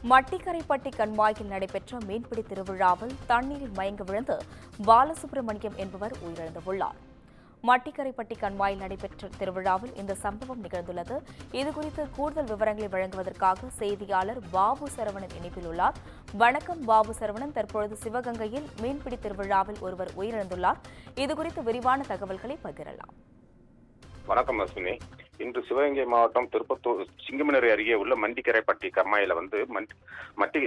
மட்டிக்கரைப்பட்டி கண்மாயில் நடைபெற்ற மீன்பிடி திருவிழாவில் தண்ணீரில் மயங்கி விழுந்து பாலசுப்ரமணியம் என்பவர் உயிரிழந்துள்ளார். மட்டிக்கரைப்பட்டி கண்மாயில் நடைபெற்ற திருவிழாவில் இந்த சம்பவம் நிகழ்ந்துள்ளது. இதுகுறித்து கூடுதல் விவரங்களை வழங்குவதற்காக செய்தியாளர் பாபு சரவணன் இணைப்பில் உள்ளார். வணக்கம் பாபு சரவணன். தற்பொழுது சிவகங்கையில் மீன்பிடி திருவிழாவில் ஒருவர் உயிரிழந்துள்ளார். இதுகுறித்து விரிவான தகவல்களை பகிரலாம். வணக்கம் அஸ்வினி. இன்று சிவகங்கை மாவட்டம் திருப்பத்தூர் சிங்கமனரி அருகே உள்ள மண்டிக்கரைப்பட்டி கம்மாயில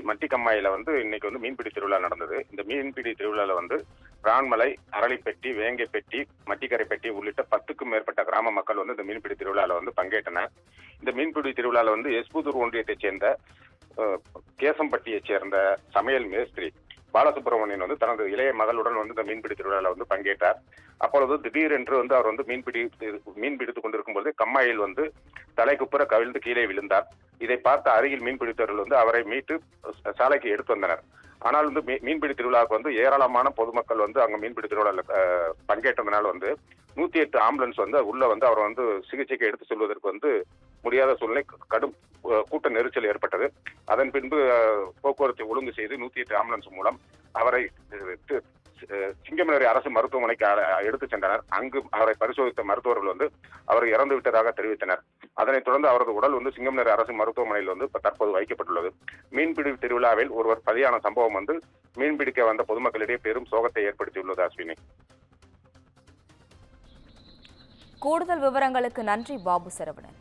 மட்டி கம்மாயில இன்னைக்கு மீன்பிடி திருவிழா நடந்தது. இந்த மீன்பிடி திருவிழால பிரான்மலை, அரளிப்பட்டி, வேங்கைப்பட்டி, மட்டிக்கரைப்பட்டி உள்ளிட்ட 10க்கும் மேற்பட்ட கிராம மக்கள் இந்த மீன்பிடி திருவிழால பங்கேற்றனர். இந்த மீன்பிடி திருவிழால எஸ்புதூர் ஒன்றியத்தைச் சேர்ந்த கேசம்பட்டியைச் சேர்ந்த சமையல் மேஸ்திரி பாலசுப்ரமணியன் தனது இளைய மகளுடன் இந்த மீன்பிடி திருவிழாவில் பங்கேற்றார். அப்பொழுது திடீரென்று அவர் மீன் பிடித்துக் கொண்டிருக்கும் போது கம்மாயில் தலைக்குப்புற கவிழ்ந்து கீழே விழுந்தார். இதை பார்த்த அருகில் மீன்பிடித்தவர்கள் அவரை மீட்டு சாலைக்கு எடுத்து வந்தனர். ஆனால் மீன்பிடி திருவிழாவுக்கு ஏராளமான பொதுமக்கள் அங்க மீன்பிடி திருவிழாவில் பங்கேற்றதுனால 108 ஆம்புலன்ஸ் உள்ள அவர் சிகிச்சைக்கு எடுத்து செல்வதற்கு முடியாத சூழ்நிலை, கடும் கூட்ட நெரிசல் ஏற்பட்டது. அதன் பின்பு போக்குவரத்தை ஒழுங்கு செய்து 108 ஆம்புலன்ஸ் மூலம் அவரை சிங்கமனரி அரசு மருத்துவமனைக்கு எடுத்துச் சென்றனர். அங்கு அவரை பரிசோதித்த மருத்துவர்கள் அவர் இறந்து விட்டதாக தெரிவித்தனர். அதனைத் தொடர்ந்து அவரது உடல் சிங்கமனரி அரசு மருத்துவமனையில் தற்போது வைக்கப்பட்டுள்ளது. மீன்பிடி திருவிழாவில் ஒருவர் பலியான சம்பவம் மீன்பிடிக்க வந்த பொதுமக்களிடையே பெரும் சோகத்தை ஏற்படுத்தியுள்ளது. அஸ்வினி, கூடுதல் விவரங்களுக்கு நன்றி பாபு சரவணன்.